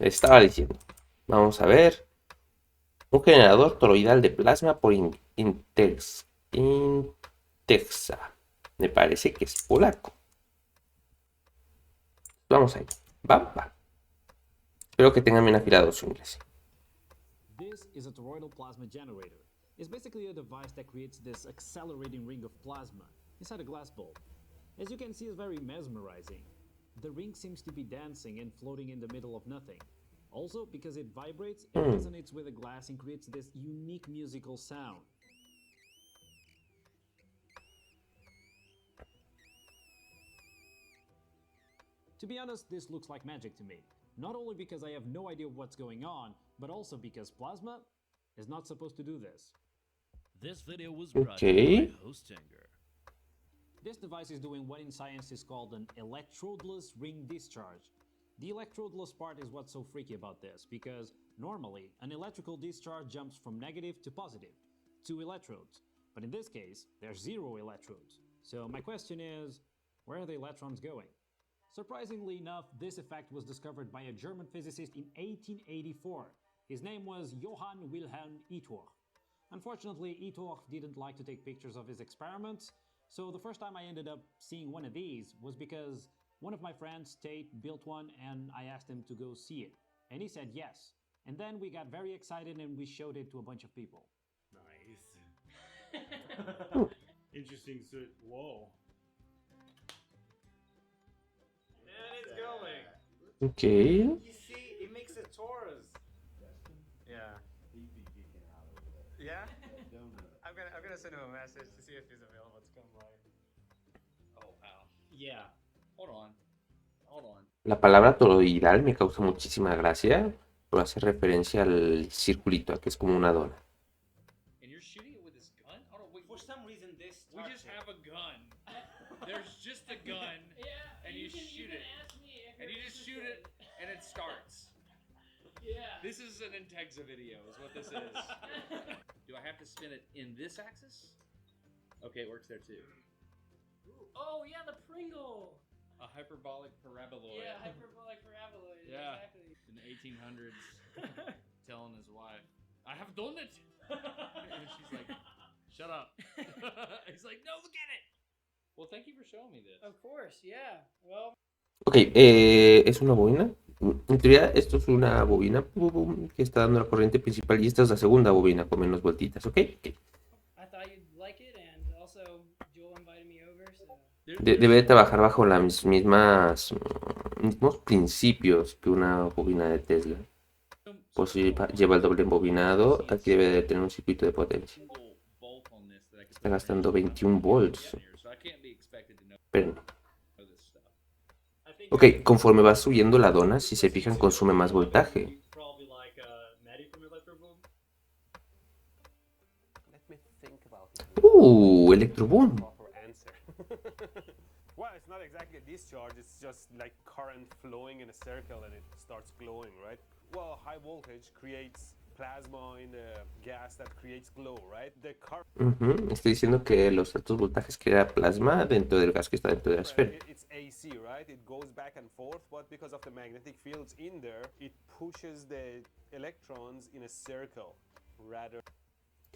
estaba diciendo. Vamos a ver. Un generador toroidal de plasma por Integza. Me parece que es polaco. Vamos ahí. Va. Espero que tengan bien afilado su inglés. This is a toroidal plasma generator. It's basically a device that creates this accelerating ring of plasma inside a glass bulb. As you can see, it's very mesmerizing. The ring seems to be dancing and floating in the middle of nothing. Also, because it vibrates, it resonates with the glass and creates this unique musical sound. To be honest, this looks like magic to me. Not only because I have no idea what's going on, but also because plasma is not supposed to do this. This video was brought to you by Hostinger. This device is doing what in science is called an electrodeless ring discharge. The electrodeless part is what's so freaky about this, because normally an electrical discharge jumps from negative to positive, 2 electrodes. But in this case, there's 0 electrodes. So my question is, where are the electrons going? Surprisingly enough, this effect was discovered by a German physicist in 1884. His name was Johann Wilhelm Ittor. Unfortunately, Ittor didn't like to take pictures of his experiments, so the first time I ended up seeing one of these was because one of my friends, Tate, built one and I asked him to go see it. And he said yes. And then we got very excited and we showed it to a bunch of people. Nice. Interesting. So, whoa. And it's going. Okay. You see, it makes a torus. Yeah. Yeah? I'm gonna send him a message to see if he's available to come by. Oh wow. Yeah. Hold on. La palabra toroidal me causa muchísima gracia por hacer referencia al circulito, que es como una dona. And you're shooting it with this gun? Oh no, wait. For some reason, this. We just have a gun. There's just a gun. Yeah. And you shoot it. And you just shoot it and it starts. Yeah. This is an Integza video, is what this is. Do I have to spin it in this axis? Okay, it works there too. Oh yeah, the Pringle. A hyperbolic paraboloid. Yeah, hyperbolic paraboloid. Yeah. Exactly. In the 1800s, telling his wife, "I have done it," and she's like, "Shut up." He's like, "No, look at it." Well, thank you for showing me this. Of course, yeah. Well. Ok, es una bobina. En teoría, esto es una bobina que está dando la corriente principal y esta es la segunda bobina con menos vueltitas, ¿ok? I thought you'd like it, and also Joel invited me over, so. Debe de trabajar bajo los mismos principios que una bobina de Tesla. Por si lleva el doble embobinado, aquí debe de tener un circuito de potencia. Está gastando 21 volts. Pero no. Ok, conforme va subiendo la dona, si se fijan, consume más voltaje. Electroboom. Well, it's not exactly a discharge, it's just like current flowing in a circle and it starts glowing, right? Well, high voltage creates plasma in the gas that creates glow, right? The current Estoy diciendo que los altos voltajes crea plasma dentro del gas que está dentro de la esfera. it's AC, right? It goes back and forth, but because of the magnetic fields in there, it pushes the electrons in a circle rather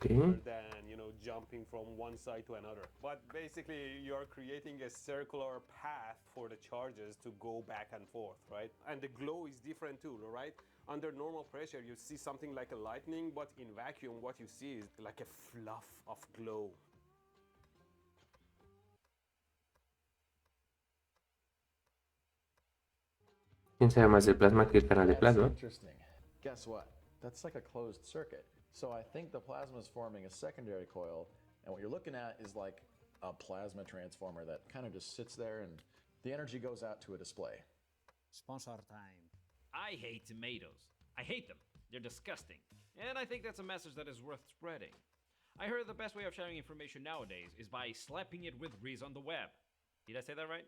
than, you know, jumping from one side to another. But basically, you're creating a circular path for the charges to go back and forth, right? And the glow is different too, right? Under normal pressure, you see something like a lightning, but in vacuum, what you see is like a fluff of glow. ¿Quién sabe más del plasma que el canal de plasma? Interesting. Guess what? That's like a closed circuit. So I think the plasma is forming a secondary coil, and what you're looking at is like a plasma transformer that kind of just sits there and the energy goes out to a display. Sponsor time. I hate tomatoes. I hate them. They're disgusting. And I think that's a message that is worth spreading. I heard the best way of sharing information nowadays is by slapping it with grease on the web. Did I say that right?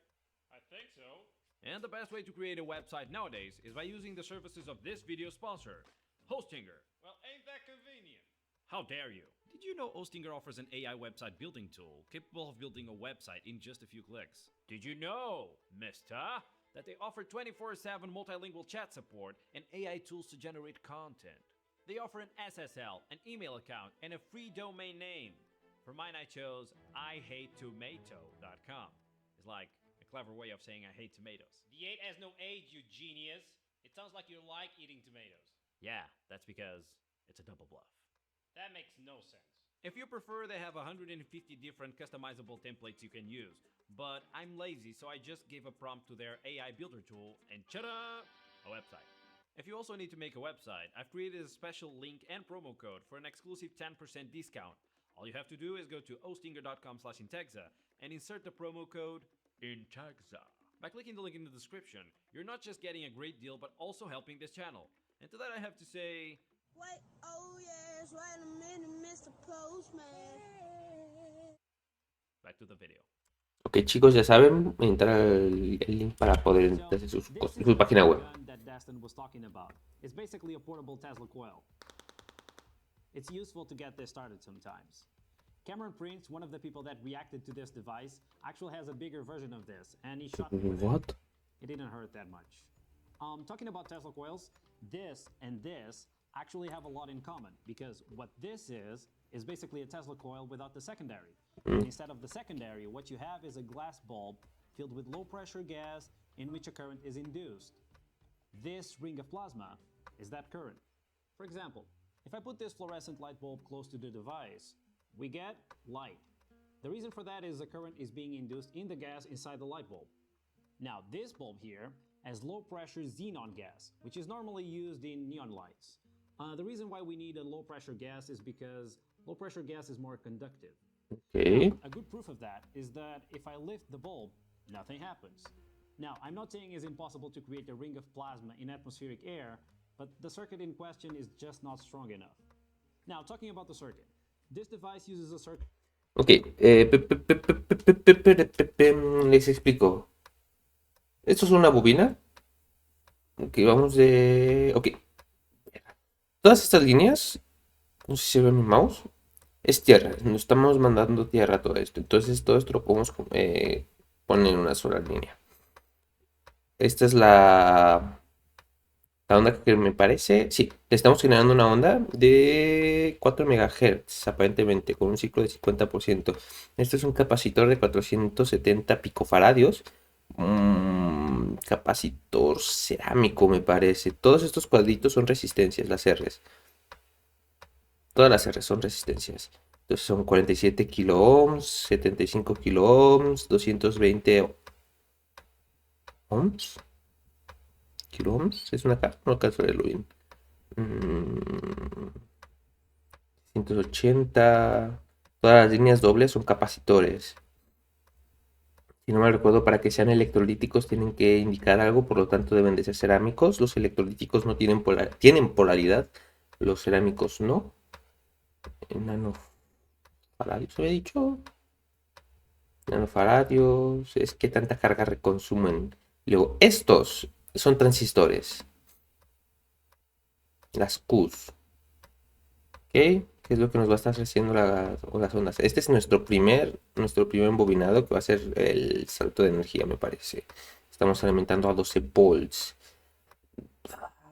I think so. And the best way to create a website nowadays is by using the services of this video sponsor, Hostinger. Well, ain't that convenient? How dare you? Did you know Hostinger offers an AI website building tool capable of building a website in just a few clicks? Did you know, mister, that they offer 24/7 multilingual chat support and AI tools to generate content. They offer an SSL, an email account, and a free domain name. For mine, I chose ihatetomato.com. It's like a clever way of saying I hate tomatoes. The 8 has no age, you genius. It sounds like you like eating tomatoes. Yeah, that's because it's a double bluff. That makes no sense. If you prefer, they have 150 different customizable templates you can use. But I'm lazy, so I just gave a prompt to their AI builder tool and ta-da! A website. If you also need to make a website, I've created a special link and promo code for an exclusive 10% discount. All you have to do is go to ostinger.com/Integza and insert the promo code Integza. By clicking the link in the description, you're not just getting a great deal, but also helping this channel. And to that I have to say... Wait, oh yes, wait a minute, Mr. Postman. Back to the video. Ok, chicos, ya saben, entrar el link para poder entrar en su página web. That Dastin was talking about. It's basically a portable Tesla coil. It's useful to get this started sometimes. Cameron Prince, one of the people that reacted to this device, actually has a bigger version of this, and he shot me with What? It didn't hurt that much. Talking about Tesla coils, this and this actually have a lot in common, because what this is basically a Tesla coil without the secondary. And instead of the secondary, what you have is a glass bulb filled with low pressure gas in which a current is induced. This ring of plasma is that current. For example, if I put this fluorescent light bulb close to the device, we get light. The reason for that is the current is being induced in the gas inside the light bulb. Now, this bulb here has low pressure xenon gas, which is normally used in neon lights. The reason why we need a low pressure gas is because low pressure gas is more conductive. Okay. Now, a good proof of that is that if I lift the bulb, nothing happens. Now, I'm not saying it's impossible to create a ring of plasma in atmospheric air, but the circuit in question is just not strong enough. Now, talking about the circuit, this device uses a circuit. Ok, les explico. Esto es una bobina. Ok, vamos de... Ok. Todas estas líneas, no sé si se ve mi mouse, es tierra. Nos estamos mandando tierra a todo esto. Entonces todo esto lo podemos poner en una sola línea. Esta es la onda que me parece. Sí, le estamos generando una onda de 4 MHz, aparentemente, con un ciclo de 50%. Este es un capacitor de 470 picofaradios. Capacitor cerámico, me parece. Todos estos cuadritos son resistencias, las R's. Todas las R's son resistencias. Entonces son 47 kilo ohms, 75 kilo ohms, 220 ohms. ¿Kilo ohms? ¿Es una K? No alcanzo a leerlo bien. 180. Todas las líneas dobles son capacitores. Si no me recuerdo, para que sean electrolíticos tienen que indicar algo, por lo tanto deben de ser cerámicos. Los electrolíticos no tienen polaridad, los cerámicos no. Nanofaradios, ¿había dicho? Nanofaradios, es que tanta carga reconsumen. Luego, estos son transistores. Las Qs. ¿Ok? Que es lo que nos va a estar ofreciendo las ondas. Este es nuestro primer embobinado, que va a ser el salto de energía, me parece. Estamos alimentando a 12 volts.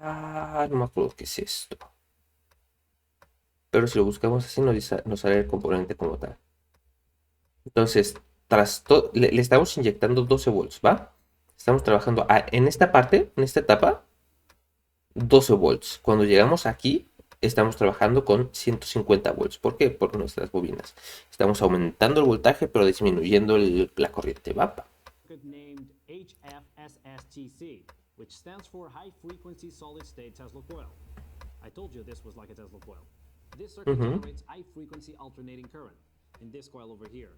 No me acuerdo qué es esto. Pero si lo buscamos así, nos sale el componente como tal. Entonces, le estamos inyectando 12 volts, ¿va? Estamos trabajando en esta parte, en esta etapa, 12 volts. Cuando llegamos aquí, estamos trabajando con 150 volts. ¿Por qué? Por nuestras bobinas. Estamos aumentando el voltaje, pero disminuyendo la corriente. ¿Va? Named HFSSTC, which stands for High Frequency Solid State Tesla Coil. I told you this was like a Tesla coil. This circuit generates high frequency alternating current in this coil over here.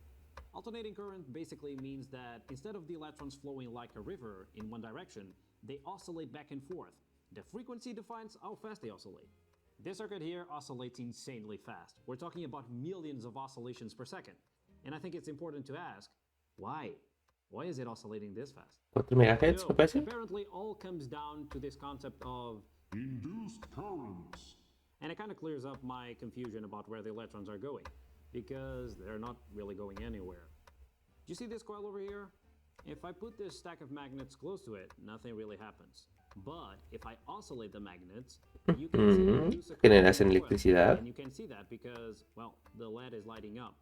Alternating current basically means that instead of the electrons flowing like a river in one direction, they oscillate back and forth. The frequency defines how fast they oscillate. This circuit here oscillates insanely fast. We're talking about millions of oscillations per second. And I think it's important to ask, why? Why is it oscillating this fast? 4 MHz, me parece. Apparently all comes down to this concept of induced currents. And it kind of clears up my confusion about where the electrons are going, because they're not really going anywhere. Do you see this coil over here? If I put this stack of magnets close to it, nothing really happens. But if I oscillate the magnets, you can see it produce a Generas coil, electricidad. and you can see that because, well, the LED is lighting up.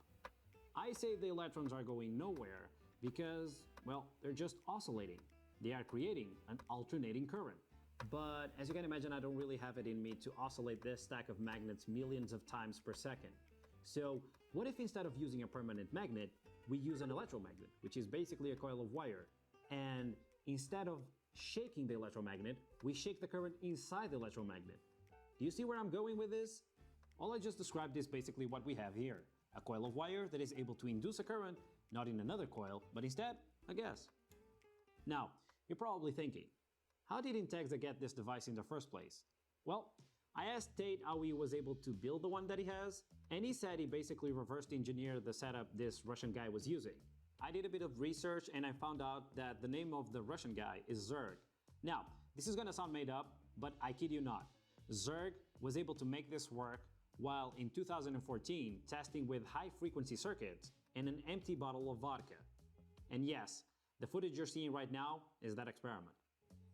I say the electrons are going nowhere because, well, they're just oscillating. They are creating an alternating current. But as you can imagine, I don't really have it in me to oscillate this stack of magnets millions of times per second. So what if instead of using a permanent magnet, we use an electromagnet, which is basically a coil of wire, and instead of shaking the electromagnet, we shake the current inside the electromagnet. Do you see where I'm going with this? All I just described is basically what we have here. A coil of wire that is able to induce a current, not in another coil, but instead, a gas. Now, you're probably thinking, how did Integza get this device in the first place? Well, I asked Tate how he was able to build the one that he has, and he said he basically reversed engineered the setup this Russian guy was using. I did a bit of research and I found out that the name of the Russian guy is Zerg. Now, this is gonna sound made up, but I kid you not. Zerg was able to make this work while in 2014 testing with high-frequency circuits and an empty bottle of vodka. And yes, the footage you're seeing right now is that experiment.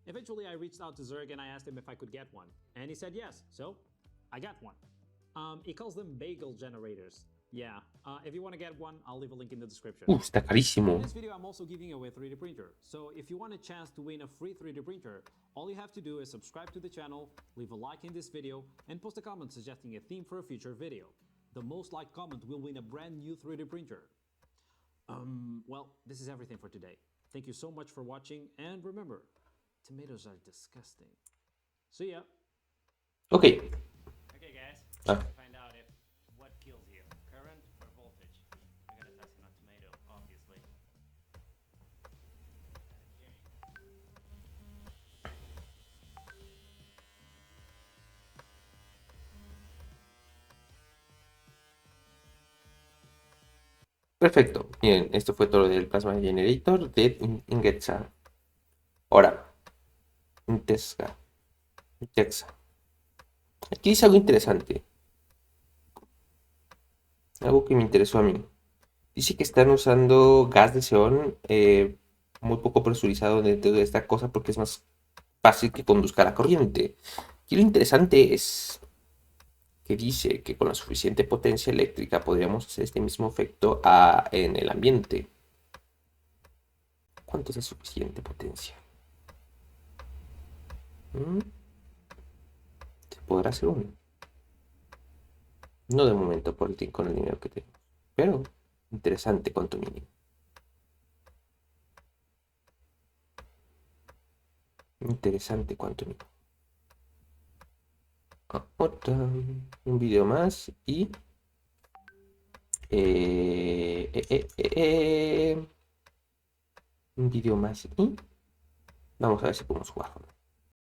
Eventually, I reached out to Zerg and I asked him if I could get one, and he said yes, so I got one. He calls them bagel generators. Yeah, if you want to get one, I'll leave a link in the description. Está carísimo. In this video, I'm also giving away a 3D printer, so if you want a chance to win a free 3D printer, all you have to do is subscribe to the channel, leave a like in this video, and post a comment suggesting a theme for a future video. The most liked comment will win a brand new 3D printer. Well, this is everything for today. Thank you so much for watching, and remember, tomatoes are disgusting. See ya. Okay. Okay, guys. Ah. Let's find out if what kills you, current or voltage. We're gonna test it on tomato, obviously. Perfecto. Bien, esto fue todo del Plasma Generator de Integza. Ahora, Integza. Aquí dice algo interesante. Algo que me interesó a mí. Dice que están usando gas de xeón muy poco presurizado dentro de esta cosa porque es más fácil que conduzca la corriente. Y lo interesante es que dice que con la suficiente potencia eléctrica podríamos hacer este mismo efecto en el ambiente. ¿Cuánto es la suficiente potencia? ¿Se podrá hacer uno? No de momento con el dinero que tenemos, pero interesante cuanto mínimo. Interesante cuanto mínimo. Un video más y un video más y vamos a ver si podemos jugar.